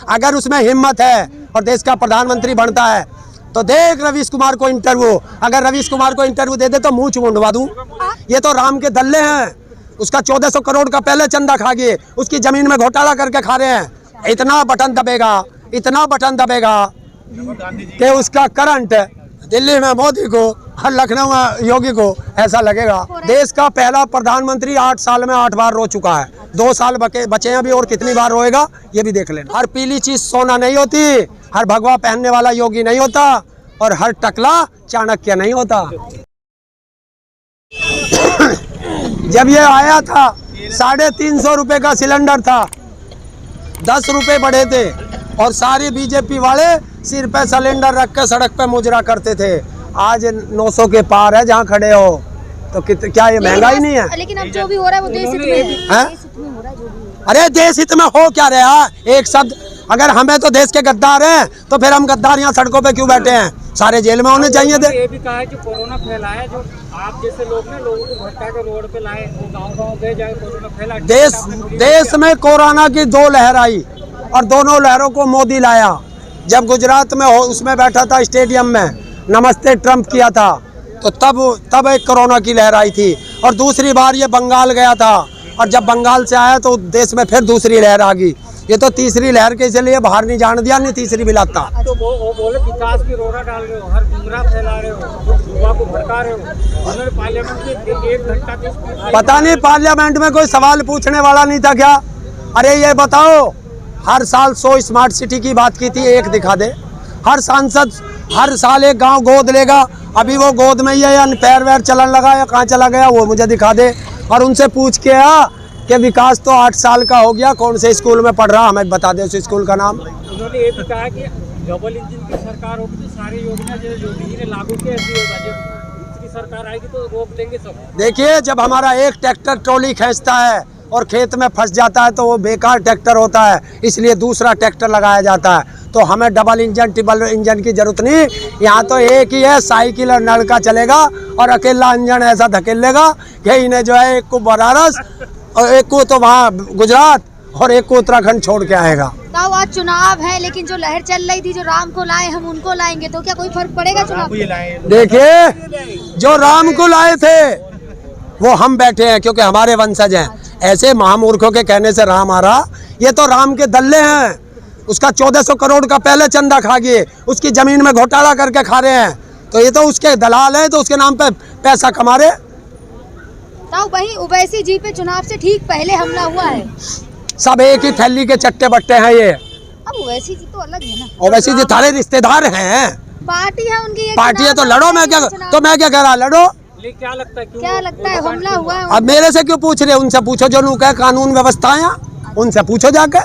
अगर उसमें हिम्मत है और देश का प्रधानमंत्री बनता है तो देख रवीश कुमार को इंटरव्यू, अगर रवीश कुमार को इंटरव्यू दे दे तो मुंह मुंडवा दूं। ये तो राम के दल्ले हैं, उसका 1400 करोड़ का पहले चंदा खा गए, उसकी जमीन में घोटाला करके खा रहे हैं। इतना बटन दबेगा, इतना बटन दबेगा कि उसका करंट दिल्ली में मोदी को और लखनऊ में योगी को ऐसा लगेगा। देश का पहला प्रधानमंत्री 8 साल में 8 बार रो चुका है, 2 साल बचे हैं अभी और कितनी बार रोएगा ये भी देख लेना। हर पीली चीज सोना नहीं होती, हर भगवा पहनने वाला योगी नहीं होता और हर टकला चाणक्य नहीं होता। जब ये आया था 350 रुपए का सिलेंडर था, 10 रुपए बढ़े थे और सारे बीजेपी वाले सिर पे सिलेंडर रख के सड़क पे मुजरा करते थे। आज 900 के पार है जहाँ खड़े हो, तो क्या ये महंगाई नहीं है? लेकिन अब जो भी हो रहा है वो देश हित में है। अरे देश हित में हो क्या रहा एक शब्द, अगर हमें तो देश के गद्दार हैं तो फिर हम गद्दार यहाँ सड़कों पे क्यों बैठे हैं? सारे जेल में होने चाहिए थे। ये भी कहा है कि कोरोना फैलाया, जो आप जैसे लोग ने लोगों को भटका के रोड पे लाए, वो गांव-गांव गए जाके कोरोना फैला। देश में कोरोना की 2 लहर आई और दोनों लहरों को मोदी लाया। जब गुजरात में उसमें बैठा था स्टेडियम में, नमस्ते ट्रम्प किया था, तो तब एक कोरोना की लहर आई थी। और दूसरी बार ये बंगाल गया था और जब बंगाल से आया तो देश में फिर दूसरी लहर आ गई। ये तो तीसरी लहर के इसलिए बाहर नहीं जाने दिया, नहीं तीसरी भी लाता। तो वो बोले विकास की रोड़ा डाल रहे हो, हर गुमराह फैला रहे हो, युवा को भड़का रहे हो। उन्होंने पार्लियामेंट में 1 घंटा पता नहीं पार्लियामेंट में कोई सवाल पूछने वाला नहीं था क्या? अरे ये बताओ, हर साल 100 स्मार्ट सिटी की बात की थी, एक दिखा दे। हर सांसद हर साल एक गांव गोद लेगा, अभी वो गोद में ही है या पैर वैर चलन लगा या कहाँ चला गया वो मुझे दिखा दे। और उनसे पूछ के कि विकास तो 8 साल का हो गया, कौन से स्कूल में पढ़ रहा, हमें बता दे उस स्कूल का नाम। उन्होंने ये भी कहा कि डबल इंजन की सरकार होगी तो सारी योजना जो योगी जी ने लागू की ऐसी होगा, जब दूसरी सरकार आएगी तो रोक देंगे सब। देखिए, जब हमारा एक ट्रैक्टर ट्रॉली खींचता है और खेत में फंस जाता है तो वो बेकार ट्रैक्टर होता है, इसलिए दूसरा ट्रैक्टर लगाया जाता है। तो हमें डबल इंजन ट्रिपल इंजन की जरूरत नहीं, यहाँ तो एक ही है, साइकिल और नलका चलेगा और अकेला इंजन ऐसा धकेलेगा कि इन्हें जो है एक को बनारस और एक को तो वहाँ गुजरात और एक को उत्तराखंड छोड़ के आएगा। तो आज चुनाव है, लेकिन जो लहर चल रही थी जो राम को लाए हम उनको लाएंगे, तो क्या कोई फर्क पड़ेगा चुनाव? देखिए, जो राम को लाए थे वो हम बैठे हैं क्योंकि हमारे वंशज हैं। ऐसे महामूर्खों के कहने से राम आ रहा, ये तो राम के दल्ले हैं। उसका 1400 करोड़ का पहले चंदा खा गए, उसकी जमीन में घोटाला करके खा रहे हैं, तो ये तो उसके दलाल हैं, तो उसके नाम पे पैसा कमा रहे। तो वही ओवैसी जी पे चुनाव से ठीक पहले हमला हुआ है। सब एक ही थैली के चट्टे बट्टे हैं ये। अब ओवैसी जी तो अलग है ना, ओवैसी जी थारे रिश्तेदार हैं, पार्टी है उनकी, पार्टी है तो लड़ो। मैं क्या कह रहा, लड़ो। क्या लगता है क्या लगता है हमला हुआ है? अब मेरे से क्यों पूछ रहे? उनसे पूछो जो लोग है कानून व्यवस्था है यहाँ, उनसे पूछो जाके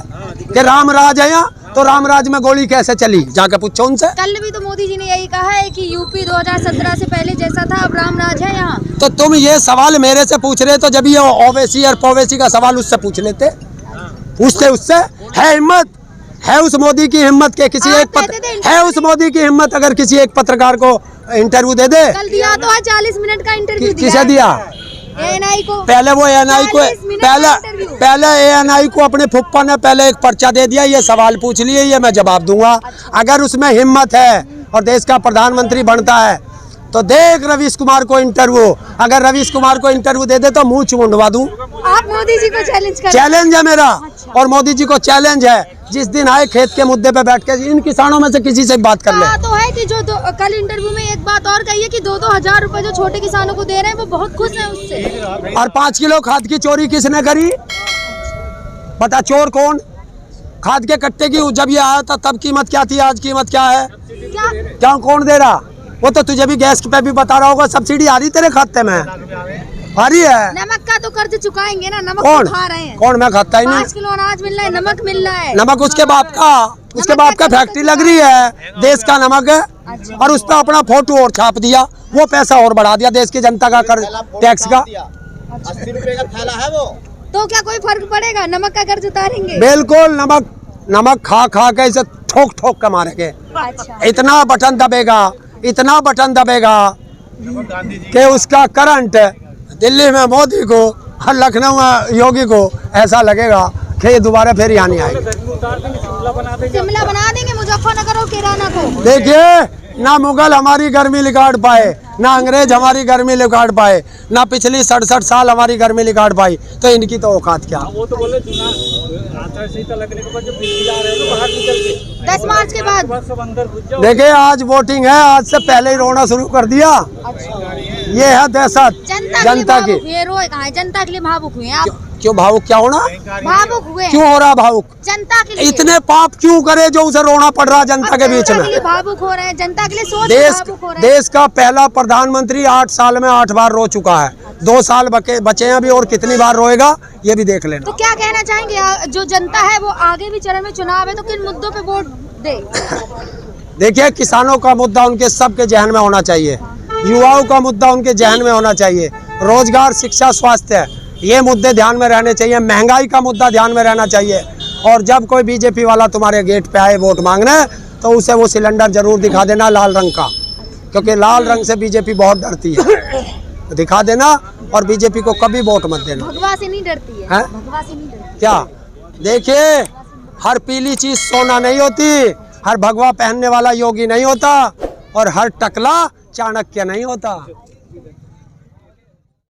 कि राम राज है यहाँ, तो राम राज में गोली कैसे चली, जाके पूछो उनसे। कल भी तो मोदी जी ने यही कहा है कि यूपी 2017 से पहले जैसा था अब राम राज है यहाँ। तो तुम ये सवाल मेरे से पूछ रहे, तो जब ये ओवैसी और पवैसी का सवाल उससे पूछ लेते, पूछते उससे। है हिम्मत, है उस मोदी की हिम्मत के किसी एक है उस मोदी की हिम्मत अगर किसी एक पत्रकार को इंटरव्यू दे दे? कल दिया तो 40 मिनट का इंटरव्यू दिया। किसे दिया? ANI को। पहले वो ANI को पहले ANI को अपने फुप्पा ने पहले एक पर्चा दे दिया, ये सवाल पूछ लिए, ये मैं जवाब दूंगा। अगर उसमें हिम्मत है और देश का प्रधानमंत्री बनता है तो देख रवीश कुमार को इंटरव्यू, अगर रवीश कुमार को इंटरव्यू दे दे तो मुंह मुंडवा दूं। आप मोदी जी को चैलेंज है मेरा। और मोदी जी को चैलेंज है, जिस दिन आए खेत के मुद्दे पे बैठ के इन किसानों में से किसी से बात कर ले। तो है कि जो कल इंटरव्यू में एक बात और कही है कि 2-2 हजार रुपए जो छोटे किसानों को दे रहे हैं वो बहुत खुश हैं उससे। और 5 किलो खाद की चोरी किसने करी? बता, चोर कौन? खाद के कट्टे की जब ये आया था तब कीमत क्या थी, आज कीमत क्या है? क्या कौन दे रहा? वो तो तुझे भी गैस पे भी बता रहा होगा, सब्सिडी आ रही तेरे खाते में, आ रही है। नमक का तो कर्ज चुकाएंगे ना, नमक कौन खा रहे हैं। कौन? मैं खाता ही नहीं। 5 किलो अनाज मिल रहा है, नमक मिल रहा है। नमक उसके बाप का फैक्ट्री लग रही है, देश का नमक है। और उस पर अपना फोटो और छाप दिया, वो पैसा और बढ़ा दिया देश की जनता का कर टैक्स का। 80 रुपए का थैला है वो। तो क्या कोई फर्क पड़ेगा? नमक का कर्ज उतारेंगे। बिल्कुल, नमक खा खा के इसे ठोक ठोक के मारेंगे। इतना बटन दबेगा, इतना बटन दबेगा कि उसका करंट दिल्ली में मोदी को और लखनऊ में योगी को ऐसा लगेगा रखे, ये दोबारा फिर यहाँ नहीं आएंगे। गर्मी उतार देंगे, शिमला बना देंगे। शिमला बना देंगे, मुजफ्फरनगर और किराना को। देखिए, ना मुगल हमारी गर्मी लिकाट पाए, ना अंग्रेज हमारी गर्मी लिकाट पाए, ना पिछली 67 साल हमारी गर्मी लिकाट पाई, तो इनकी तो औकात क्या। वो तो बोले चुनाव आचार संहिता लगने के बाद जो बिजली आ रहे हो तो बाहर निकल के 10 मार्च के बाद। बस सब अंदर घुस जाओ। देखिए, आज वोटिंग है, आज से पहले ही रोना शुरू कर दिया। ये है दहशत जनता की। ये रोए कहाँ है? जनता के लिए भावुक हुए हैं आप। क्यों भावुक, क्या होना, भावुक हुए हैं। क्यों हो रहा भावुक, जनता के लिए। इतने पाप क्यों करे जो उसे रोना पड़ रहा जनता के बीच जनता के में। लिए भावुक हो रहे हैं, जनता के लिए सोच देश भावुक हो रहे हैं। देश का पहला प्रधानमंत्री 8 साल में 8 बार रो चुका है, 2 साल बचे हैं अभी, और कितनी बार रोएगा ये भी देख लेना। तो क्या कहना चाहेंगे, जो जनता है वो आगे भी चरण में चुनाव है तो किन मुद्दों पे वोट दे? देखिए, किसानों का मुद्दा उनके सबके जहन में होना चाहिए, युवाओं का मुद्दा उनके जहन में होना चाहिए, रोजगार, शिक्षा, स्वास्थ्य, ये मुद्दे ध्यान में रहने चाहिए, महंगाई का मुद्दा ध्यान में रहना चाहिए। और जब कोई बीजेपी वाला तुम्हारे गेट पे आए वोट मांगने, तो उसे वो सिलेंडर जरूर दिखा देना लाल रंग का, क्योंकि लाल रंग से बीजेपी बहुत डरती है, तो दिखा देना। और बीजेपी को कभी वोट मत देना। भगवा से नहीं डरती है, हैं? भगवा से नहीं डरती। क्या, देखिए, हर पीली चीज सोना नहीं होती, हर भगवा पहनने वाला योगी नहीं होता, और हर टकला चाणक्य नहीं होता।